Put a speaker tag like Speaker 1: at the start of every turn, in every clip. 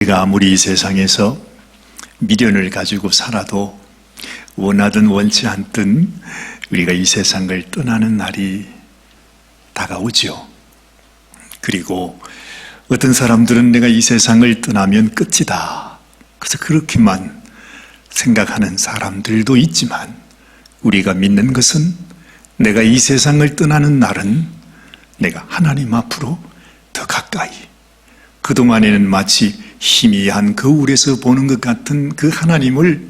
Speaker 1: 우리가 아무리 이 세상에서 미련을 가지고 살아도 원하든 원치 않든 우리가 이 세상을 떠나는 날이 다가오죠. 그리고 어떤 사람들은 내가 이 세상을 떠나면 끝이다. 그래서 그렇게만 생각하는 사람들도 있지만 우리가 믿는 것은 내가 이 세상을 떠나는 날은 내가 하나님 앞으로 더 가까이, 그동안에는 마치 희미한 거울에서 보는 것 같은 그 하나님을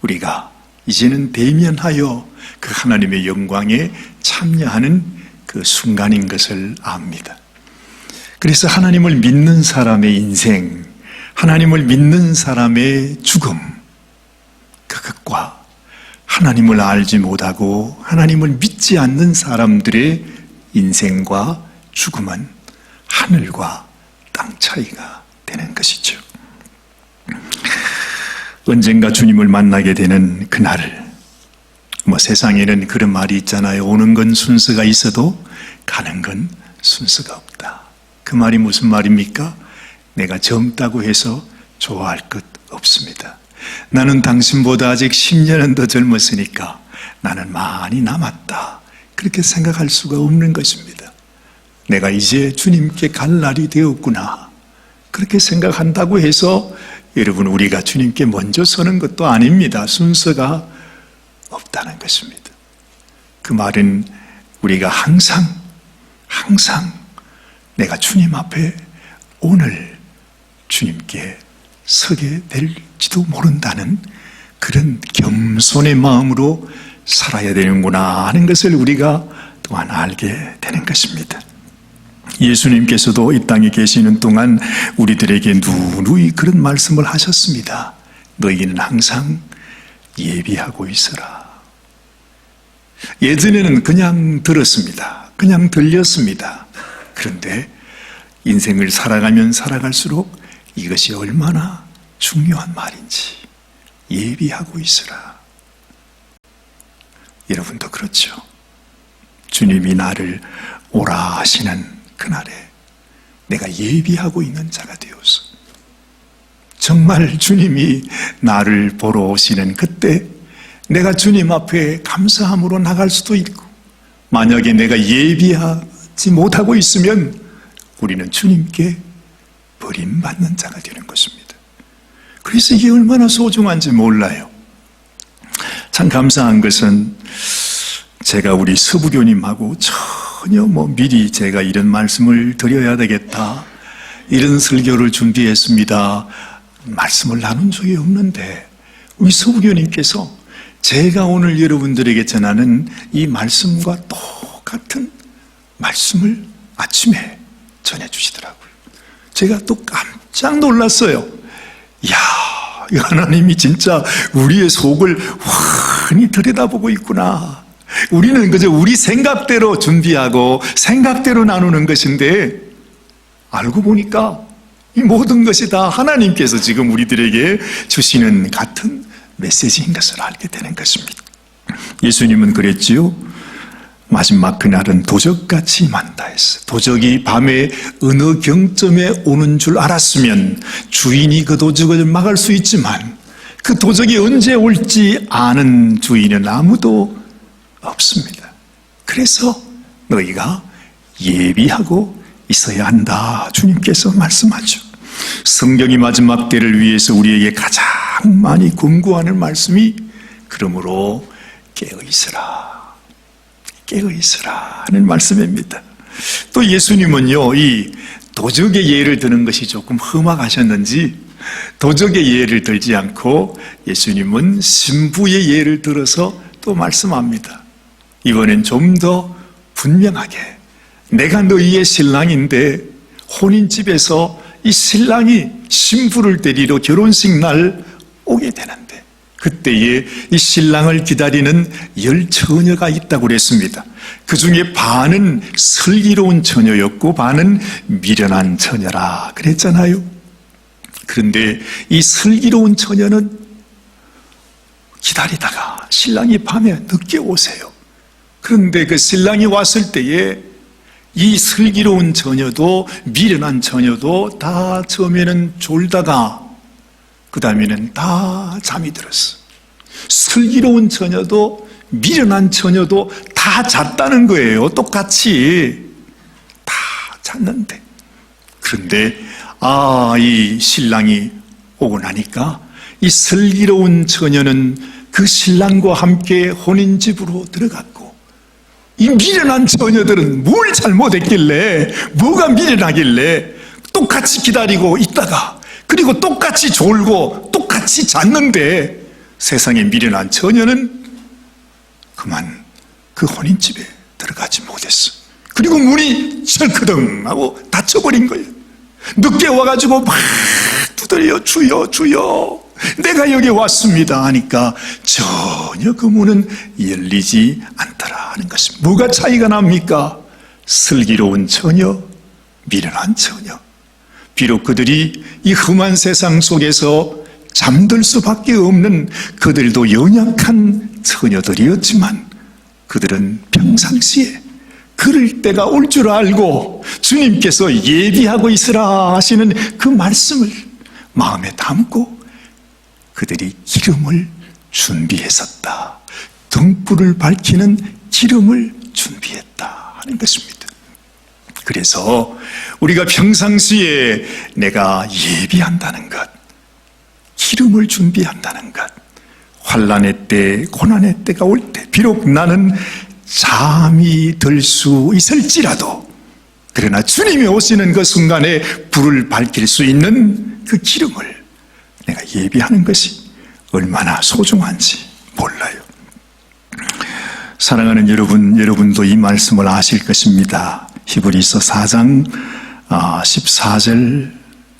Speaker 1: 우리가 이제는 대면하여 그 하나님의 영광에 참여하는 그 순간인 것을 압니다. 그래서 하나님을 믿는 사람의 인생, 하나님을 믿는 사람의 죽음, 그것과 하나님을 알지 못하고 하나님을 믿지 않는 사람들의 인생과 죽음은 하늘과 땅 차이가 되는 것이죠. 언젠가 주님을 만나게 되는 그날, 세상에는 그런 말이 있잖아요. 오는 건 순서가 있어도 가는 건 순서가 없다. 그 말이 무슨 말입니까? 내가 젊다고 해서 좋아할 것 없습니다. 나는 당신보다 아직 10년은 더 젊었으니까 나는 많이 남았다. 그렇게 생각할 수가 없는 것입니다. 내가 이제 주님께 갈 날이 되었구나. 그렇게 생각한다고 해서 여러분, 우리가 주님께 먼저 서는 것도 아닙니다. 순서가 없다는 것입니다. 그 말은 우리가 항상 내가 주님 앞에 오늘 주님께 서게 될지도 모른다는 그런 겸손의 마음으로 살아야 되는구나 하는 것을 우리가 또한 알게 되는 것입니다. 예수님께서도 이 땅에 계시는 동안 우리들에게 누누이 그런 말씀을 하셨습니다. 너희는 항상 예비하고 있어라. 예전에는 그냥 들었습니다. 그냥 들렸습니다. 그런데 인생을 살아가면 살아갈수록 이것이 얼마나 중요한 말인지 예비하고 있어라. 여러분도 그렇죠. 주님이 나를 오라 하시는 그날에 내가 예비하고 있는 자가 되어서 정말 주님이 나를 보러 오시는 그때 내가 주님 앞에 감사함으로 나갈 수도 있고, 만약에 내가 예비하지 못하고 있으면 우리는 주님께 버림받는 자가 되는 것입니다. 그래서 이게 얼마나 소중한지 몰라요. 참 감사한 것은 제가 우리 서부교님하고 전혀 미리 제가 이런 말씀을 드려야 되겠다, 이런 설교를 준비했습니다, 말씀을 나눈 적이 없는데 우리 서부교님께서 제가 오늘 여러분들에게 전하는 이 말씀과 똑같은 말씀을 아침에 전해주시더라고요. 제가 또 깜짝 놀랐어요. 이야, 이 하나님이 진짜 우리의 속을 환히 들여다보고 있구나. 우리는 그저 우리 생각대로 준비하고 생각대로 나누는 것인데 알고 보니까 이 모든 것이 다 하나님께서 지금 우리들에게 주시는 같은 메시지인 것을 알게 되는 것입니다. 예수님은 그랬지요. 마지막 그날은 도적같이 임한다 했어. 도적이 밤에 어느 경점에 오는 줄 알았으면 주인이 그 도적을 막을 수 있지만 그 도적이 언제 올지 아는 주인은 아무도 없습니다. 그래서 너희가 예비하고 있어야 한다, 주님께서 말씀하죠. 성경이 마지막 때를 위해서 우리에게 가장 많이 권고하는 말씀이 그러므로 깨어있으라 하는 말씀입니다. 또 예수님은요, 이 도적의 예를 드는 것이 조금 험악하셨는지 도적의 예를 들지 않고 예수님은 신부의 예를 들어서 또 말씀합니다. 이번엔 좀 더 분명하게, 내가 너희의 신랑인데 혼인집에서 이 신랑이 신부를 데리러 결혼식 날 오게 되는데 그때에 이 신랑을 기다리는 10처녀가 있다고 그랬습니다. 그 중에 반은 슬기로운 처녀였고 반은 미련한 처녀라 그랬잖아요. 그런데 이 슬기로운 처녀는 기다리다가 신랑이 밤에 늦게 오세요. 그런데 그 신랑이 왔을 때에 이 슬기로운 처녀도 미련한 처녀도 다 처음에는 졸다가 그 다음에는 다 잠이 들었어. 슬기로운 처녀도 미련한 처녀도 다 잤다는 거예요. 똑같이 다 잤는데, 그런데 이 신랑이 오고 나니까 이 슬기로운 처녀는 그 신랑과 함께 혼인집으로 들어갔고, 이 미련한 처녀들은 뭘 잘못했길래, 뭐가 미련하길래 똑같이 기다리고 있다가 그리고 똑같이 졸고 똑같이 잤는데, 세상에 미련한 처녀는 그만 그 혼인집에 들어가지 못했어. 그리고 문이 철크덩하고 닫혀버린 거예요. 늦게 와가지고 막 두드려, 주여 주여 내가 여기 왔습니다 하니까 전혀 그 문은 열리지 않더라 하는 것입니다. 뭐가 차이가 납니까? 슬기로운 처녀, 미련한 처녀. 비록 그들이 이 험한 세상 속에서 잠들 수밖에 없는 그들도 연약한 처녀들이었지만, 그들은 평상시에 그럴 때가 올 줄 알고 주님께서 예비하고 있으라 하시는 그 말씀을 마음에 담고 그들이 기름을 준비했었다. 등불을 밝히는 기름을 준비했다 하는 것입니다. 그래서 우리가 평상시에 내가 예비한다는 것, 기름을 준비한다는 것, 환난의 때, 고난의 때가 올 때 비록 나는 잠이 들 수 있을지라도, 그러나 주님이 오시는 그 순간에 불을 밝힐 수 있는 그 기름을 내가 예비하는 것이 얼마나 소중한지 몰라요. 사랑하는 여러분, 여러분도 이 말씀을 아실 것입니다. 히브리서 4장 14절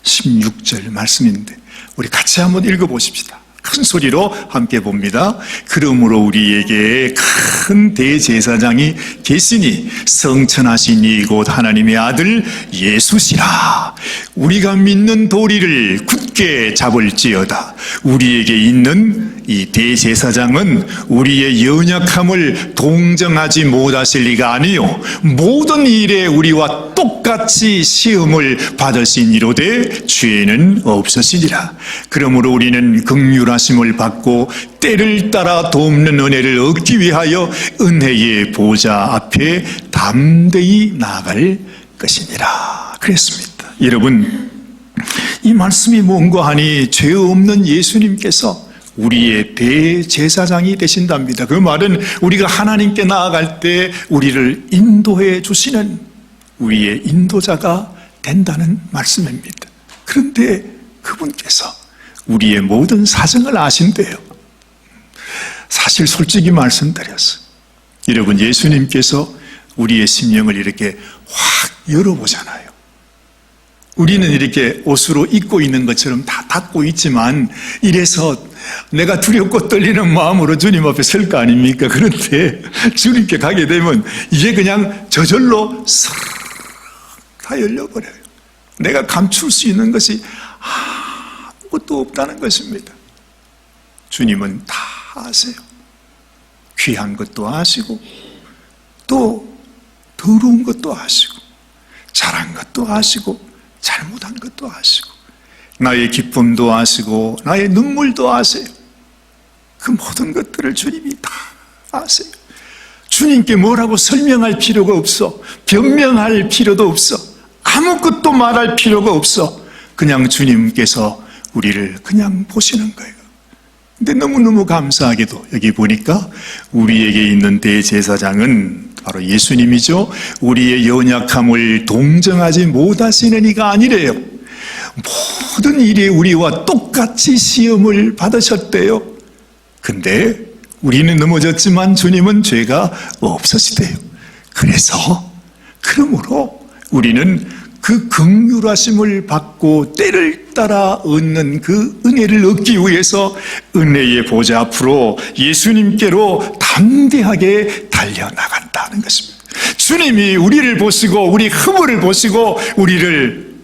Speaker 1: 16절 말씀인데 우리 같이 한번 읽어보십시다. 큰 소리로 함께 봅니다. 그러므로 우리에게 큰 대제사장이 계시니 성천하신 이곳 하나님의 아들 예수시라. 우리가 믿는 도리를 굳게 잡을지어다. 우리에게 있는 이 대제사장은 우리의 연약함을 동정하지 못하실 리가 아니요 모든 일에 우리와 똑같이 시험을 받으신 이로되 죄는 없으시니라. 그러므로 우리는 긍휼하심을 받고 때를 따라 돕는 은혜를 얻기 위하여 은혜의 보좌 앞에 담대히 나아갈 것이니라 그랬습니다. 여러분, 이 말씀이 뭔가 하니 죄 없는 예수님께서 우리의 대제사장이 되신답니다. 그 말은 우리가 하나님께 나아갈 때 우리를 인도해 주시는 우리의 인도자가 된다는 말씀입니다. 그런데 그분께서 우리의 모든 사정을 아신대요. 사실 솔직히 말씀드렸어요. 여러분, 예수님께서 우리의 심령을 이렇게 확 열어보잖아요. 우리는 이렇게 옷으로 입고 있는 것처럼 다 닫고 있지만 이래서 내가 두렵고 떨리는 마음으로 주님 앞에 설 거 아닙니까? 그런데 주님께 가게 되면 이게 그냥 저절로 스르르 다 열려버려요. 내가 감출 수 있는 것이 아무것도 없다는 것입니다. 주님은 다 아세요. 귀한 것도 아시고 또 더러운 것도 아시고 잘한 것도 아시고 잘못한 것도 아시고 나의 기쁨도 아시고 나의 눈물도 아세요. 그 모든 것들을 주님이 다 아세요. 주님께 뭐라고 설명할 필요가 없어. 변명할 필요도 없어. 아무것도 말할 필요가 없어. 그냥 주님께서 우리를 그냥 보시는 거예요. 근데 너무너무 감사하게도 여기 보니까 우리에게 있는 대제사장은 바로 예수님이죠. 우리의 연약함을 동정하지 못하시는 이가 아니래요. 모든 일에 우리와 똑같이 시험을 받으셨대요. 근데 우리는 넘어졌지만 주님은 죄가 없으시대요. 그러므로 우리는 그 긍휼하심을 받고 때를 따라 얻는 그 은혜를 얻기 위해서 은혜의 보좌 앞으로 예수님께로 담대하게 달려나간다는 것입니다. 주님이 우리를 보시고 우리 허물을 보시고 우리를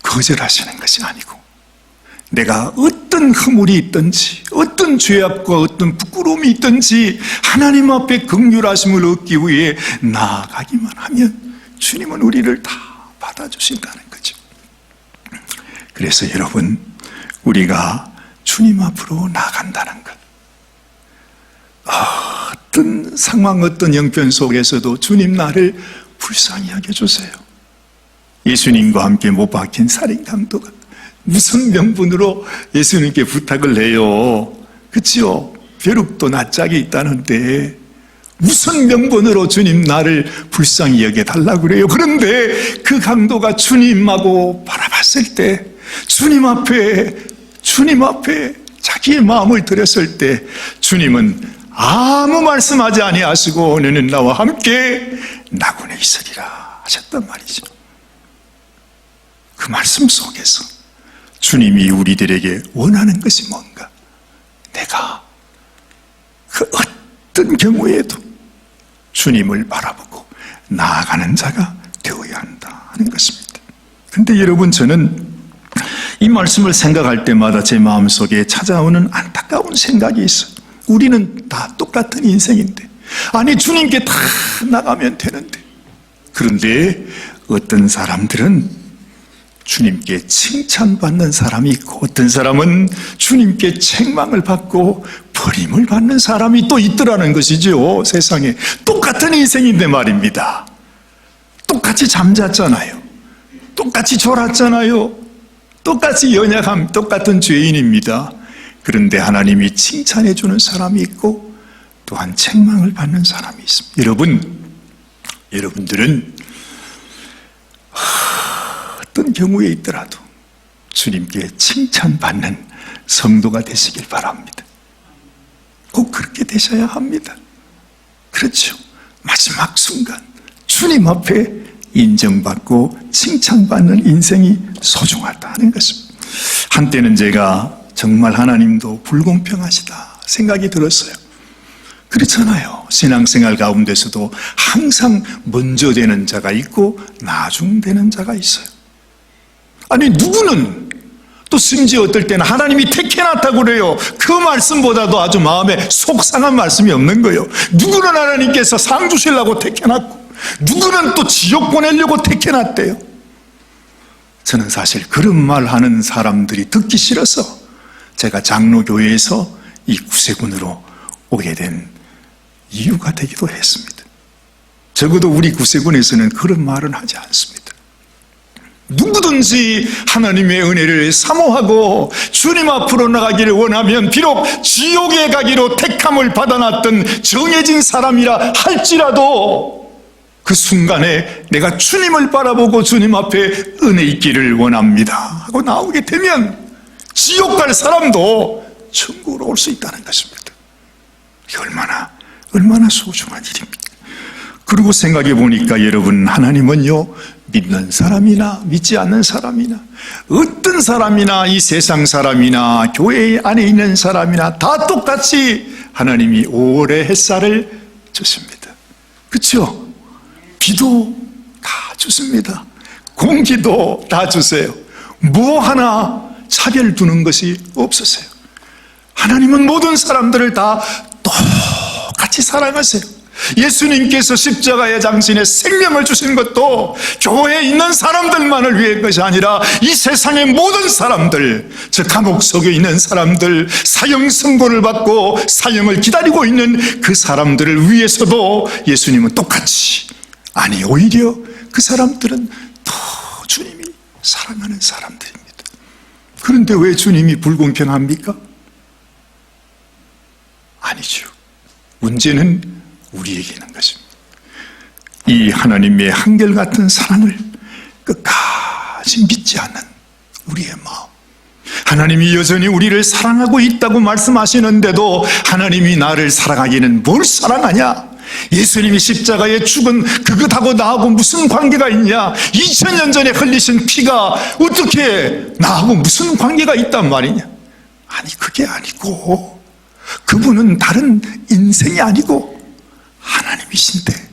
Speaker 1: 거절하시는 것이 아니고 내가 어떤 허물이 있든지, 어떤 죄악과 어떤 부끄러움이 있든지 하나님 앞에 긍휼하심을 얻기 위해 나아가기만 하면 주님은 우리를 다 받아주신다는 거죠. 그래서 여러분, 우리가 주님 앞으로 나아간다는 것, 어떤 상황, 어떤 형편 속에서도 주님 나를 불쌍히 여겨주세요. 예수님과 함께 못 박힌 살인 강도가 무슨 명분으로 예수님께 부탁을 해요? 그치요? 벼룩도 낯짝이 있다는데 무슨 명분으로 주님 나를 불쌍히 여겨달라고 그래요? 그런데 그 강도가 주님하고 바라봤을 때, 주님 앞에 자기의 마음을 드렸을 때 주님은 아무 말씀하지 아니하시고 너는 나와 함께 낙원에 있으리라 하셨단 말이죠. 그 말씀 속에서 주님이 우리들에게 원하는 것이 뭔가? 내가 그 어떤 경우에도 주님을 바라보고 나아가는 자가 되어야 한다 하는 것입니다. 그런데 여러분, 저는 이 말씀을 생각할 때마다 제 마음속에 찾아오는 안타까운 생각이 있어요. 우리는 다 똑같은 인생인데, 아니 주님께 다 나가면 되는데, 그런데 어떤 사람들은 주님께 칭찬받는 사람이 있고 어떤 사람은 주님께 책망을 받고 버림을 받는 사람이 또 있더라는 것이죠. 세상에 똑같은 인생인데 말입니다. 똑같이 잠잤잖아요. 똑같이 졸았잖아요. 똑같이 연약함, 똑같은 죄인입니다. 그런데 하나님이 칭찬해 주는 사람이 있고 또한 책망을 받는 사람이 있습니다. 여러분들은 어떤 경우에 있더라도 주님께 칭찬받는 성도가 되시길 바랍니다. 꼭 그렇게 되셔야 합니다. 그렇죠. 마지막 순간 주님 앞에 인정받고 칭찬받는 인생이 소중하다는 것입니다. 한때는 제가 정말 하나님도 불공평하시다 생각이 들었어요. 그렇잖아요. 신앙생활 가운데서도 항상 먼저 되는 자가 있고 나중 되는 자가 있어요. 아니 누구는 또 심지어 어떨 때는 하나님이 택해놨다고 그래요. 그 말씀보다도 아주 마음에 속상한 말씀이 없는 거예요. 누구는 하나님께서 상 주시려고 택해놨고 누구는 또 지옥 보내려고 택해놨대요. 저는 사실 그런 말 하는 사람들이 듣기 싫어서 제가 장로교회에서 이 구세군으로 오게 된 이유가 되기도 했습니다. 적어도 우리 구세군에서는 그런 말은 하지 않습니다. 누구든지 하나님의 은혜를 사모하고 주님 앞으로 나가기를 원하면 비록 지옥에 가기로 택함을 받아놨던 정해진 사람이라 할지라도 그 순간에 내가 주님을 바라보고 주님 앞에 은혜 있기를 원합니다 하고 나오게 되면 지옥 갈 사람도 천국으로 올 수 있다는 것입니다. 이게 얼마나 소중한 일입니까? 그리고 생각해 보니까 여러분, 하나님은요, 믿는 사람이나 믿지 않는 사람이나 어떤 사람이나 이 세상 사람이나 교회 안에 있는 사람이나 다 똑같이 하나님이 5월의 햇살을 주십니다. 그렇죠? 비도 다 주십니다. 공기도 다 주세요. 뭐 하나 차별 두는 것이 없으세요. 하나님은 모든 사람들을 다 똑같이 사랑하세요. 예수님께서 십자가의 장신에 생명을 주신 것도 교회에 있는 사람들만을 위한 것이 아니라 이 세상의 모든 사람들, 저 감옥 속에 있는 사람들, 사형 선고를 받고 사형을 기다리고 있는 그 사람들을 위해서도 예수님은 똑같이, 아니 오히려 그 사람들은 더 주님이 사랑하는 사람들입니다. 그런데 왜 주님이 불공평합니까? 아니죠. 문제는 우리에게 있는 것입니다. 이 하나님의 한결같은 사랑을 끝까지 믿지 않는 우리의 마음, 하나님이 여전히 우리를 사랑하고 있다고 말씀하시는데도 하나님이 나를 사랑하기는 뭘 사랑하냐? 예수님이 십자가에 죽은 그것하고 나하고 무슨 관계가 있냐? 2000년 전에 흘리신 피가 어떻게 나하고 무슨 관계가 있단 말이냐? 아니 그게 아니고, 그분은 다른 인생이 아니고 하나님이신데,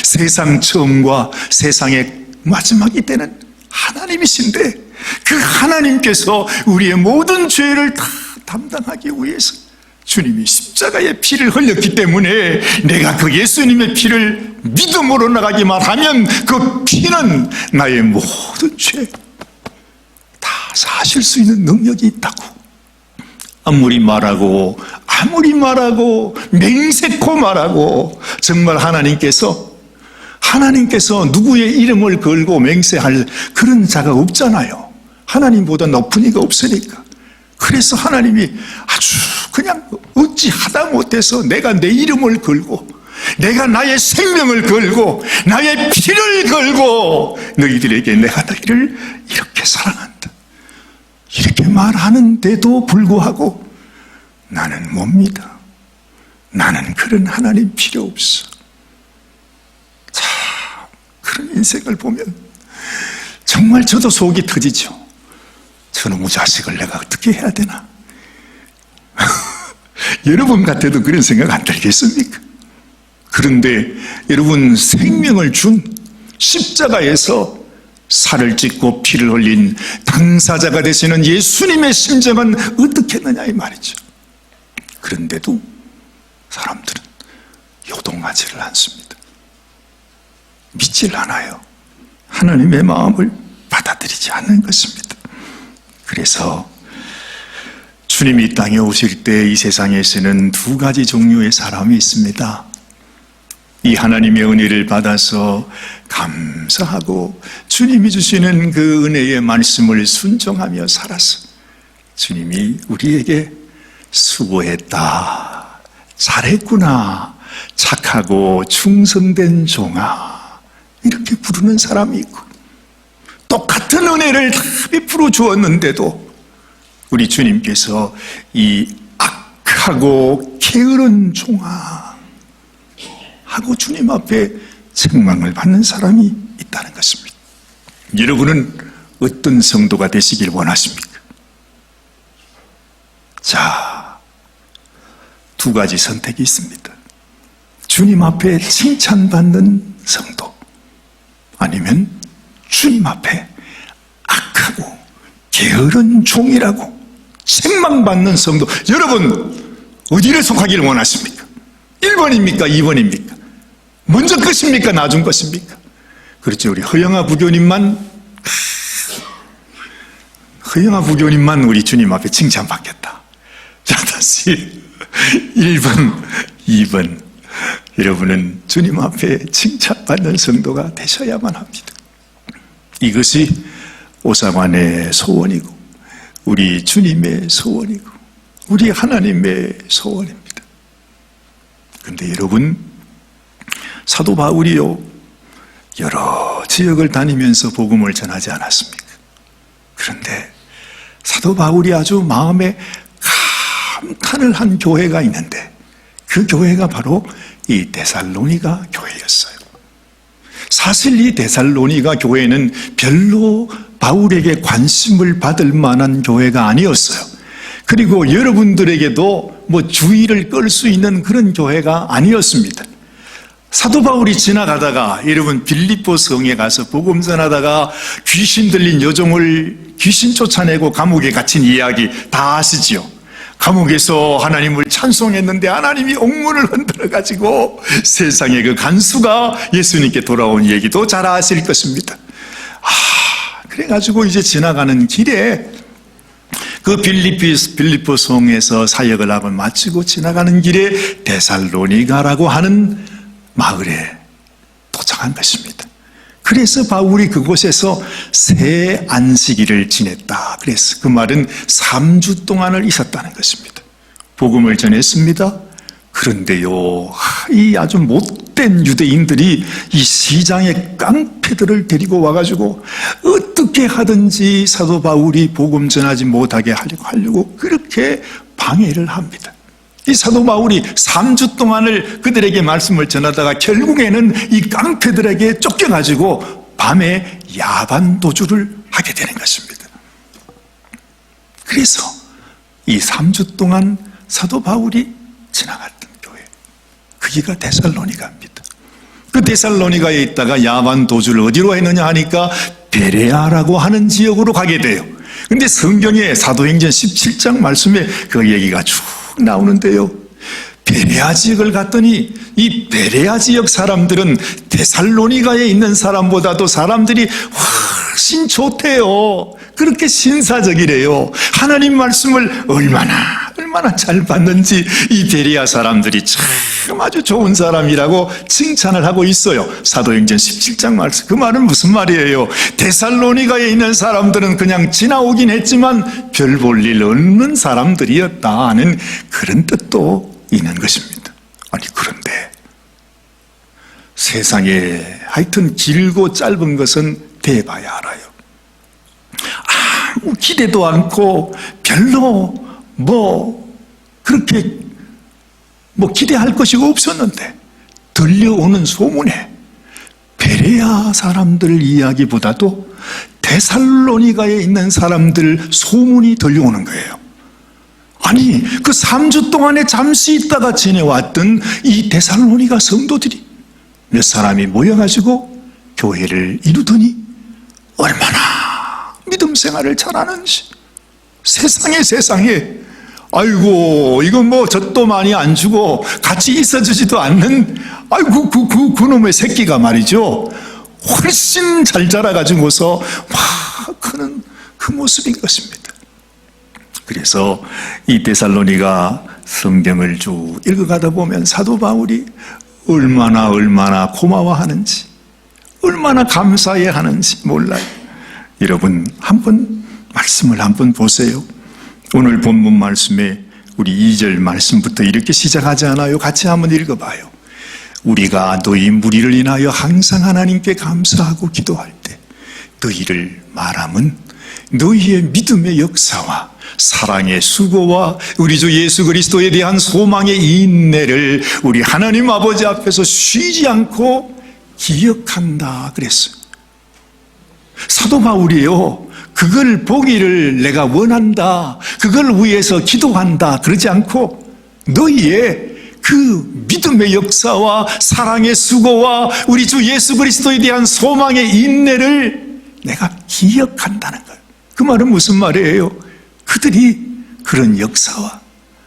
Speaker 1: 세상 처음과 세상의 마지막이 되는 하나님이신데 그 하나님께서 우리의 모든 죄를 다 담당하기 위해서 주님이 십자가의 피를 흘렸기 때문에 내가 그 예수님의 피를 믿음으로 나가기만 하면 그 피는 나의 모든 죄 다 사실 수 있는 능력이 있다고. 아무리 말하고 맹세코 말하고 정말 하나님께서 누구의 이름을 걸고 맹세할 그런 자가 없잖아요. 하나님보다 높은 이가 없으니까. 그래서 하나님이 아주 그냥 어찌 하다 못해서 내가 내 이름을 걸고 내가 나의 생명을 걸고 나의 피를 걸고 너희들에게 내가 너희를 이렇게 사랑한다 이렇게 말하는데도 불구하고 나는 못 믿어. 나는 그런 하나님 필요 없어. 자, 그런 인생을 보면 정말 저도 속이 터지죠. 저놈의 자식을 내가 어떻게 해야 되나? 여러분 같아도 그런 생각 안 들겠습니까? 그런데 여러분, 생명을 준 십자가에서 살을 찢고 피를 흘린 당사자가 되시는 예수님의 심정은 어떻겠느냐 이 말이죠. 그런데도 사람들은 요동하지를 않습니다. 믿질 않아요. 하나님의 마음을 받아들이지 않는 것입니다. 그래서 주님이 이 땅에 오실 때 이 세상에서는 두 가지 종류의 사람이 있습니다. 이 하나님의 은혜를 받아서 감사하고 주님이 주시는 그 은혜의 말씀을 순종하며 살아서 주님이 우리에게 수고했다, 잘했구나, 착하고 충성된 종아 이렇게 부르는 사람이 있고, 똑같은 은혜를 다 베풀어 주었는데도 우리 주님께서 이 악하고 게으른 종아 하고 주님 앞에 책망을 받는 사람이 있다는 것입니다. 여러분은 어떤 성도가 되시길 원하십니까? 자, 두 가지 선택이 있습니다. 주님 앞에 칭찬받는 성도, 아니면 주님 앞에 악하고 게으른 종이라고 책망받는 성도. 여러분 어디를 속하기를 원하십니까? 1번입니까? 2번입니까? 먼저 것입니까? 나중 것입니까? 그렇죠. 우리 허영아 부교님만 우리 주님 앞에 칭찬받겠다. 자, 다시 1번, 2번. 여러분은 주님 앞에 칭찬받는 성도가 되셔야만 합니다. 이것이 오사관의 소원이고 우리 주님의 소원이고 우리 하나님의 소원입니다. 그런데 여러분, 사도 바울이요 여러 지역을 다니면서 복음을 전하지 않았습니까? 그런데 사도 바울이 아주 마음에 감탄을 한 교회가 있는데 그 교회가 바로 이 데살로니가 교회였어요. 사실 이 데살로니가 교회는 별로 바울에게 관심을 받을 만한 교회가 아니었어요. 그리고 여러분들에게도 주의를 끌 수 있는 그런 교회가 아니었습니다. 사도 바울이 지나가다가 여러분 빌립보 성에 가서 복음 전하다가 귀신 들린 여종을 귀신 쫓아내고 감옥에 갇힌 이야기 다 아시지요? 감옥에서 하나님을 찬송했는데 하나님이 옥문을 흔들어가지고 세상에 그 간수가 예수님께 돌아온 얘기도 잘 아실 것입니다. 그래가지고 이제 지나가는 길에 그 빌립보 성에서 사역을 하고 마치고 지나가는 길에 데살로니가라고 하는 마을에 도착한 것입니다. 그래서 바울이 그곳에서 새 안식일을 지냈다. 그래서 그 말은 3주 동안을 있었다는 것입니다. 복음을 전했습니다. 그런데요, 이 아주 못된 유대인들이 이 시장의 깡패들을 데리고 와가지고 어떻게 하든지 사도 바울이 복음 전하지 못하게 하려고 그렇게 방해를 합니다. 이 사도 바울이 3주 동안을 그들에게 말씀을 전하다가 결국에는 이 깡패들에게 쫓겨가지고 밤에 야반 도주를 하게 되는 것입니다. 그래서 이 3주 동안 사도 바울이 지나갔던 교회, 거기가 데살로니가입니다. 그 데살로니가에 있다가 야반 도주를 어디로 했느냐 하니까 베레아라고 하는 지역으로 가게 돼요. 근데 성경에 사도행전 17장 말씀에 그 얘기가 쭉 나오는데요. 베레아 지역을 갔더니 이 베레아 지역 사람들은 데살로니가에 있는 사람보다도 사람들이 훨씬 좋대요. 그렇게 신사적이래요. 하나님 말씀을 얼마나 잘 받는지 이 베레아 사람들이 참 아주 좋은 사람이라고 칭찬을 하고 있어요. 사도행전 17장 말씀. 그 말은 무슨 말이에요? 데살로니가에 있는 사람들은 그냥 지나오긴 했지만 별 볼 일 없는 사람들이었다는 그런 뜻도 있는 것입니다. 아니 그런데 세상에 하여튼 길고 짧은 것은 대봐야 알아요. 아무 기대도 않고 별로 그렇게 기대할 것이 없었는데 들려오는 소문에 베레아 사람들 이야기보다도 데살로니가에 있는 사람들 소문이 들려오는 거예요. 아니 그 3주 동안에 잠시 있다가 지내왔던 이 데살로니가 성도들이 몇 사람이 모여가지고 교회를 이루더니 얼마나 믿음 생활을 잘하는지. 세상에 아이고 이건 젖도 많이 안 주고 같이 있어주지도 않는 아이고 그놈의 새끼가 말이죠, 훨씬 잘 자라가지고서 막 크는 그 모습인 것입니다. 그래서 이 데살로니가 성경을 쭉 읽어가다 보면 사도 바울이 얼마나 고마워하는지, 얼마나 감사해야 하는지 몰라요. 여러분 한번 말씀을 한번 보세요. 오늘 본문 말씀에 우리 2절 말씀부터 이렇게 시작하지 않아요? 같이 한번 읽어봐요. 우리가 너희 무리를 인하여 항상 하나님께 감사하고 기도할 때 너희를 말함은 너희의 믿음의 역사와 사랑의 수고와 우리 주 예수 그리스도에 대한 소망의 인내를 우리 하나님 아버지 앞에서 쉬지 않고 기억한다 그랬어요. 사도 바울이요, 그걸 보기를 내가 원한다, 그걸 위해서 기도한다 그러지 않고 너희의 그 믿음의 역사와 사랑의 수고와 우리 주 예수 그리스도에 대한 소망의 인내를 내가 기억한다는 거예요. 그 말은 무슨 말이에요? 그들이 그런 역사와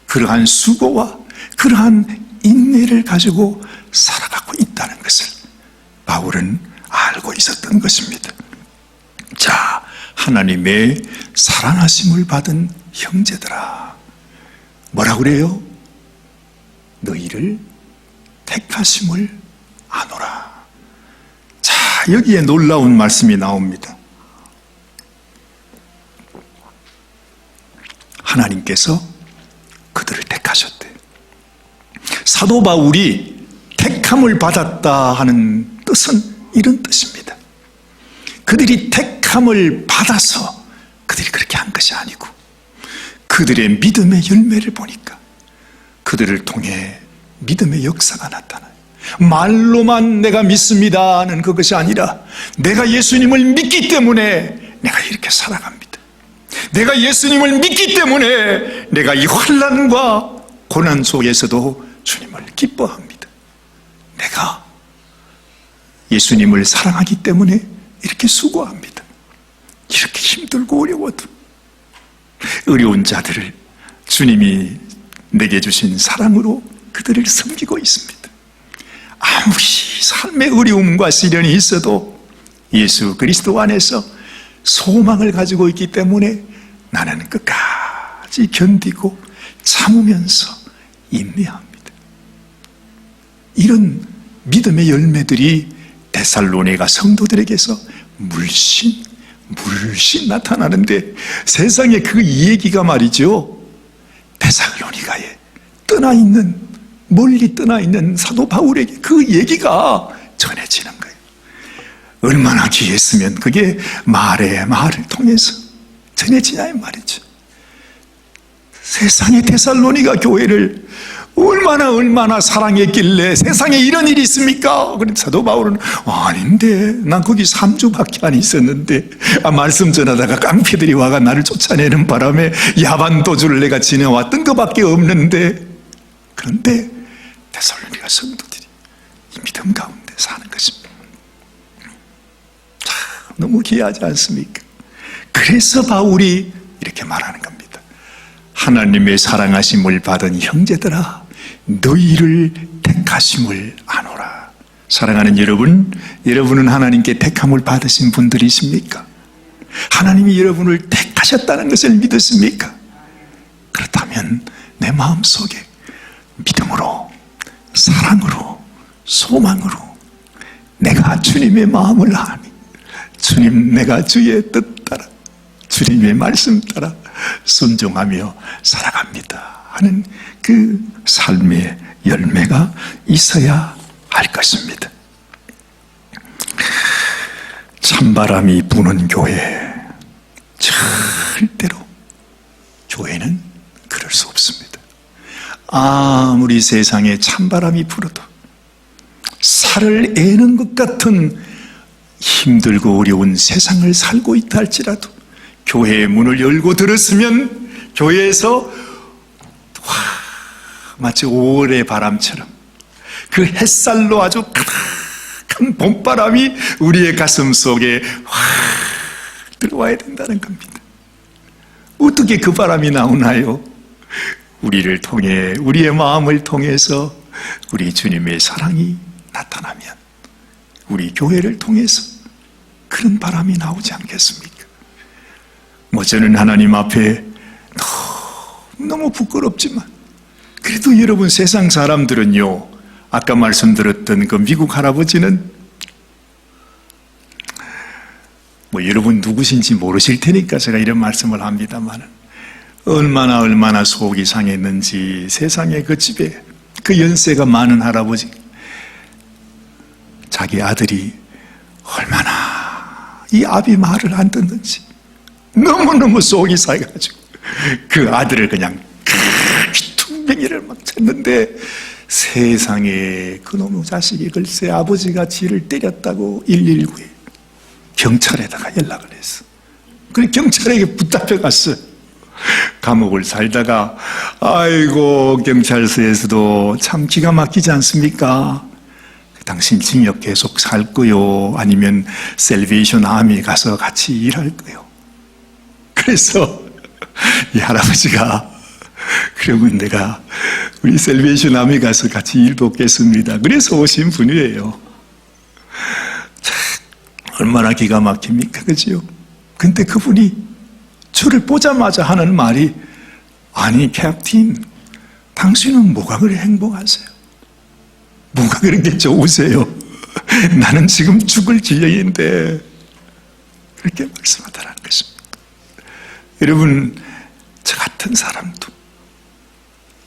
Speaker 1: 그러한 수고와 그러한 인내를 가지고 살아가고 있다는 것을 바울은 알고 있었던 것입니다. 자, 하나님의 사랑하심을 받은 형제들아, 뭐라고 그래요? 너희를 택하심을 아노라. 자, 여기에 놀라운 말씀이 나옵니다. 하나님께서 그들을 택하셨대. 사도 바울이 택함을 받았다 하는 뜻은 이런 뜻입니다. 그들이 택함을 받아서 그들이 그렇게 한 것이 아니고 그들의 믿음의 열매를 보니까 그들을 통해 믿음의 역사가 나타나요. 말로만 내가 믿습니다 하는 그것이 아니라 내가 예수님을 믿기 때문에 내가 이렇게 살아갑니다. 내가 예수님을 믿기 때문에 내가 이 환난과 고난 속에서도 주님을 기뻐합니다. 내가 예수님을 사랑하기 때문에 이렇게 수고합니다. 이렇게 힘들고 어려워도 어려운 자들을 주님이 내게 주신 사랑으로 그들을 섬기고 있습니다. 아무리 삶의 어려움과 시련이 있어도 예수 그리스도 안에서 소망을 가지고 있기 때문에 나는 끝까지 견디고 참으면서 인내합니다. 이런 믿음의 열매들이 데살로니가 성도들에게서 물씬 나타나는데 세상에 그 얘기가 말이죠, 데살로니가에 멀리 떠나 있는 사도 바울에게 그 얘기가 전해지는 거예요. 얼마나 귀했으면 그게 말을 통해서 전해지냐 이 말이죠. 세상의 데살로니가 교회를 얼마나 사랑했길래 세상에 이런 일이 있습니까? 그런데 사도 바울은 아닌데 난 거기 3주밖에 안 있었는데 말씀 전하다가 깡패들이 와가 나를 쫓아내는 바람에 야반도주를 내가 지내왔던 것밖에 없는데, 그런데 데살로니가 성도들이 이 믿음 가운데 사는 것입니다. 참 너무 귀하지 않습니까? 그래서 바울이 이렇게 말하는 겁니다. 하나님의 사랑하심을 받은 형제들아, 너희를 택하심을 아노라. 사랑하는 여러분, 여러분은 하나님께 택함을 받으신 분들이십니까? 하나님이 여러분을 택하셨다는 것을 믿으십니까? 그렇다면 내 마음속에 믿음으로, 사랑으로, 소망으로 내가 주님의 마음을 아니, 주님, 내가 주의 뜻 따라, 주님의 말씀 따라 순종하며 살아갑니다 하는 그 삶의 열매가 있어야 할 것입니다. 찬바람이 부는 교회, 절대로 교회는 그럴 수 없습니다. 아무리 세상에 찬바람이 불어도 살을 애는 것 같은 힘들고 어려운 세상을 살고 있다 할지라도 교회의 문을 열고 들었으면 교회에서 마치 5월의 바람처럼 그 햇살로 아주 가득한 봄바람이 우리의 가슴 속에 확 들어와야 된다는 겁니다. 어떻게 그 바람이 나오나요? 우리를 통해, 우리의 마음을 통해서 우리 주님의 사랑이 나타나면 우리 교회를 통해서 그런 바람이 나오지 않겠습니까? 저는 하나님 앞에 너무 부끄럽지만 그래도 여러분, 세상 사람들은요, 아까 말씀드렸던 그 미국 할아버지는 여러분 누구신지 모르실 테니까 제가 이런 말씀을 합니다만 얼마나 속이 상했는지, 세상에 그 집에 그 연세가 많은 할아버지, 자기 아들이 얼마나 이 아비 말을 안 듣는지 너무너무 속이 상해가지고 그 아들을 그냥 퉁명이를 막 쳤는데, 세상에 그놈의 자식이 글쎄 아버지가 지를 때렸다고 119에 경찰에다가 연락을 했어. 그래 경찰에게 붙잡혀 갔어요. 감옥을 살다가 아이고, 경찰서에서도 참 기가 막히지 않습니까? 당신 징역 계속 살 거요, 아니면 셀베이션 아미 가서 같이 일할 거요. 그래서 이 할아버지가, 그러면 내가 우리 셀베이션 아미 가서 같이 일 돕겠습니다. 그래서 오신 분이에요. 참, 얼마나 기가 막힙니까, 그지요? 근데 그분이 저를 보자마자 하는 말이, 아니 캡틴, 당신은 뭐가 그리 행복하세요? 뭐가 그렇게 좋으세요? 나는 지금 죽을 지경인데. 그렇게 말씀하더라는 것입니다. 여러분, 저 같은 사람도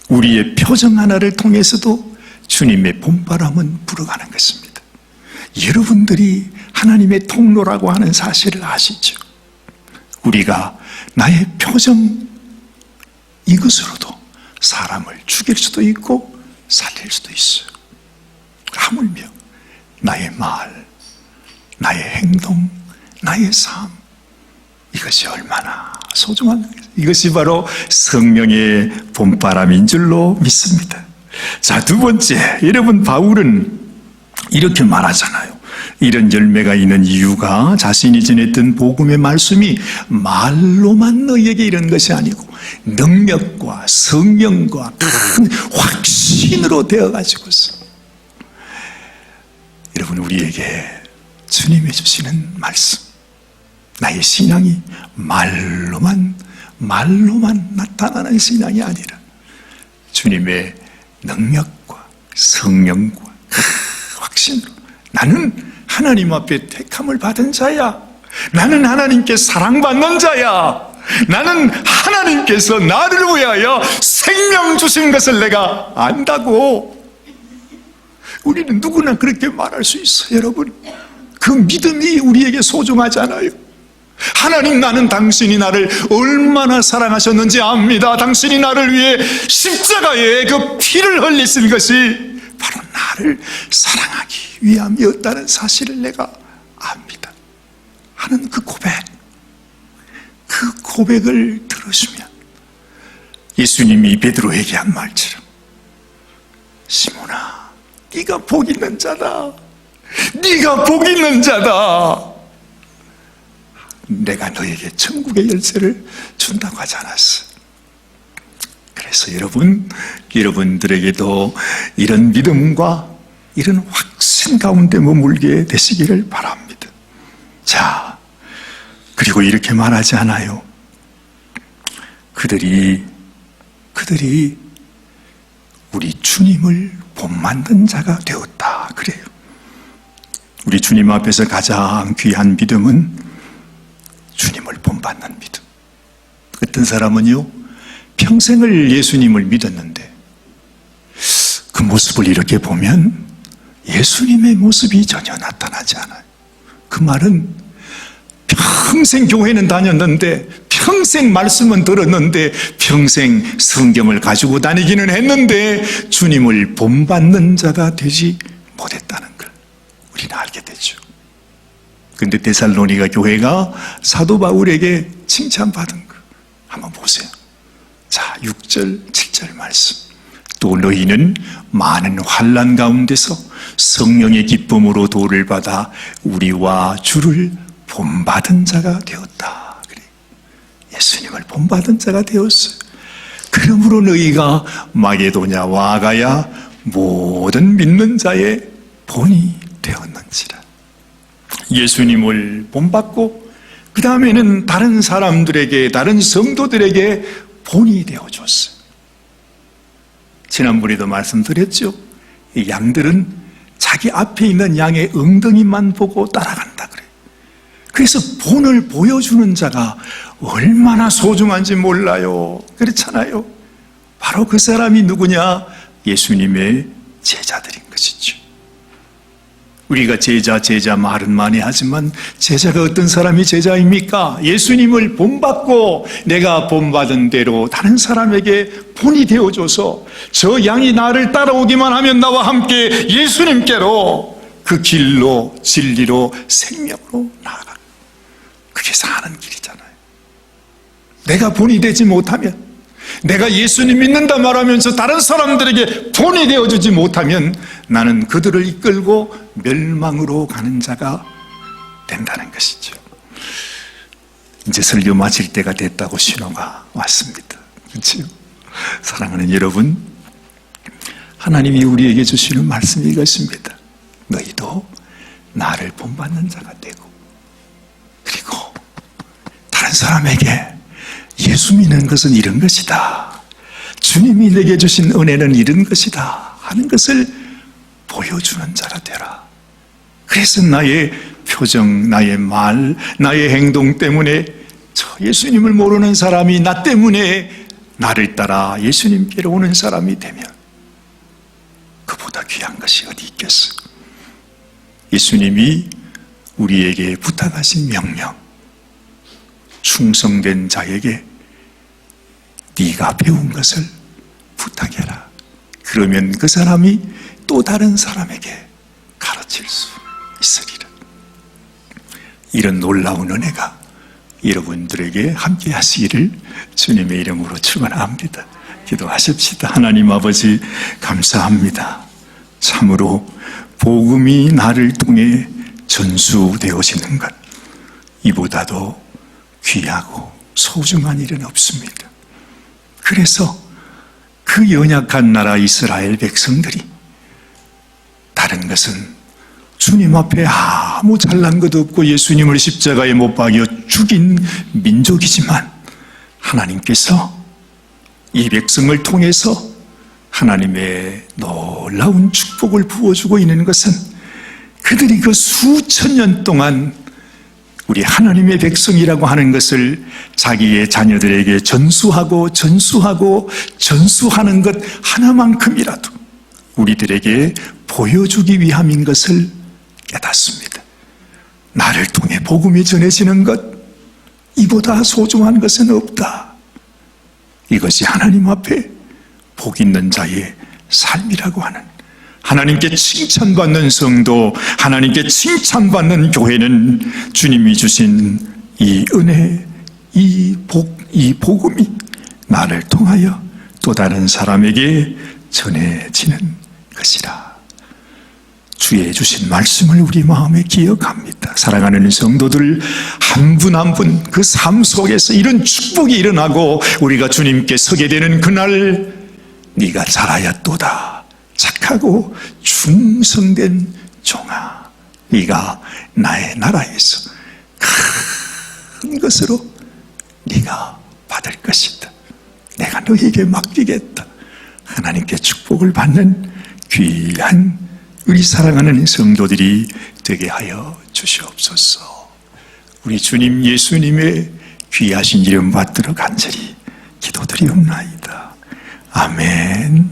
Speaker 1: 우리의 표정 하나를 통해서도 주님의 봄바람은 불어가는 것입니다. 여러분들이 하나님의 통로라고 하는 사실을 아시죠? 우리가 나의 표정, 이것으로도 사람을 죽일 수도 있고 살릴 수도 있어요. 하물며 나의 말, 나의 행동, 나의 삶, 이것이 얼마나 소중한, 이것이 바로 성령의 봄바람인 줄로 믿습니다. 자, 두 번째, 여러분, 바울은 이렇게 말하잖아요. 이런 열매가 있는 이유가 자신이 전했던 복음의 말씀이 말로만 너희에게 이런 것이 아니고 능력과 성령과 큰 확신으로 되어가지고서, 여러분, 우리에게 주님이 주시는 말씀, 나의 신앙이 말로만 나타나는 신앙이 아니라 주님의 능력과 성령과 확신으로, 나는 하나님 앞에 택함을 받은 자야, 나는 하나님께 사랑받는 자야, 나는 하나님께서 나를 위하여 생명 주신 것을 내가 안다고. 우리는 누구나 그렇게 말할 수 있어요. 여러분, 그 믿음이 우리에게 소중하잖아요. 하나님, 나는 당신이 나를 얼마나 사랑하셨는지 압니다. 당신이 나를 위해 십자가에 그 피를 흘리신 것이 바로 나를 사랑하기 위함이었다는 사실을 내가 압니다 하는 그 고백, 그 고백을 들으시면 예수님이 베드로에게 한 말처럼, 시몬아, 네가 복 있는 자다, 네가 복 있는 자다. 내가 너에게 천국의 열쇠를 준다고 하지 않았어. 그래서 여러분들에게도 이런 믿음과 이런 확신 가운데 머물게 되시기를 바랍니다. 자, 그리고 이렇게 말하지 않아요. 그들이 우리 주님을 본받는 자가 되었다. 그래요. 우리 주님 앞에서 가장 귀한 믿음은 주님을 본받는 믿음. 어떤 사람은요, 평생을 예수님을 믿었는데 그 모습을 이렇게 보면 예수님의 모습이 전혀 나타나지 않아요. 그 말은 평생 교회는 다녔는데, 평생 말씀은 들었는데, 평생 성경을 가지고 다니기는 했는데 주님을 본받는 자가 되지 못했다는 걸 우리는 알게 되죠. 그런데 데살로니가 교회가 사도 바울에게 칭찬받은 거 한번 보세요. 자, 6절, 7절 말씀. 또 너희는 많은 환난 가운데서 성령의 기쁨으로 도를 받아 우리와 주를 본받은 자가 되었다. 그래. 예수님을 본받은 자가 되었어요. 그러므로 너희가 마게도냐와 아가야 모든 믿는 자의 본이 되었는지라. 예수님을 본받고 그 다음에는 다른 사람들에게, 다른 성도들에게 본이 되어줬어요. 지난번에도 말씀드렸죠. 이 양들은 자기 앞에 있는 양의 엉덩이만 보고 따라간다 그래요. 그래서 본을 보여주는 자가 얼마나 소중한지 몰라요. 그렇잖아요. 바로 그 사람이 누구냐? 예수님의 제자들인 것이죠. 우리가 제자 말은 많이 하지만 제자가 어떤 사람이 제자입니까? 예수님을 본받고 내가 본받은 대로 다른 사람에게 본이 되어줘서 저 양이 나를 따라오기만 하면 나와 함께 예수님께로 그 길로 진리로 생명으로 나아가. 그게 사는 길이잖아요. 내가 본이 되지 못하면, 내가 예수님 믿는다 말하면서 다른 사람들에게 본이 되어주지 못하면 나는 그들을 이끌고 멸망으로 가는 자가 된다는 것이죠. 이제 설교 마칠 때가 됐다고 신호가 왔습니다. 그렇죠? 사랑하는 여러분, 하나님이 우리에게 주시는 말씀이 이것입니다. 너희도 나를 본받는 자가 되고, 그리고 다른 사람에게 예수 믿는 것은 이런 것이다, 주님이 내게 주신 은혜는 이런 것이다 하는 것을 보여주는 자가 되라. 그래서 나의 표정, 나의 말, 나의 행동 때문에 저 예수님을 모르는 사람이 나 때문에 나를 따라 예수님께로 오는 사람이 되면 그보다 귀한 것이 어디 있겠어. 예수님이 우리에게 부탁하신 명령, 충성된 자에게 네가 배운 것을 부탁해라. 그러면 그 사람이 또 다른 사람에게 가르칠 수 있으리라. 이런 놀라운 은혜가 여러분들에게 함께 하시기를 주님의 이름으로 축원합니다. 기도하십시다. 하나님 아버지, 감사합니다. 참으로 복음이 나를 통해 전수되어지는 것, 이보다도 귀하고 소중한 일은 없습니다. 그래서 그 연약한 나라 이스라엘 백성들이 다른 것은 주님 앞에 아무 잘난 것 없고 예수님을 십자가에 못 박여 죽인 민족이지만 하나님께서 이 백성을 통해서 하나님의 놀라운 축복을 부어주고 있는 것은 그들이 그 수천 년 동안 우리 하나님의 백성이라고 하는 것을 자기의 자녀들에게 전수하고 전수하는 것 하나만큼이라도 우리들에게 보여주기 위함인 것을 깨닫습니다. 나를 통해 복음이 전해지는 것, 이보다 소중한 것은 없다. 이것이 하나님 앞에 복 있는 자의 삶이라고 하는, 하나님께 칭찬받는 성도, 하나님께 칭찬받는 교회는 주님이 주신 이 은혜, 이 복음이 나를 통하여 또 다른 사람에게 전해지는 것이라. 주의 주신 말씀을 우리 마음에 기억합니다. 사랑하는 성도들 한 분 한 분 그 삶 속에서 이런 축복이 일어나고 우리가 주님께 서게 되는 그날 네가 잘하였도다. 착하고 충성된 종아, 네가 나의 나라에서 큰 것으로 네가 받을 것이다. 내가 너에게 맡기겠다. 하나님께 축복을 받는 귀한 우리 사랑하는 성도들이 되게 하여 주시옵소서. 우리 주님 예수님의 귀하신 이름 받들어 간절히 기도드리옵나이다. 아멘.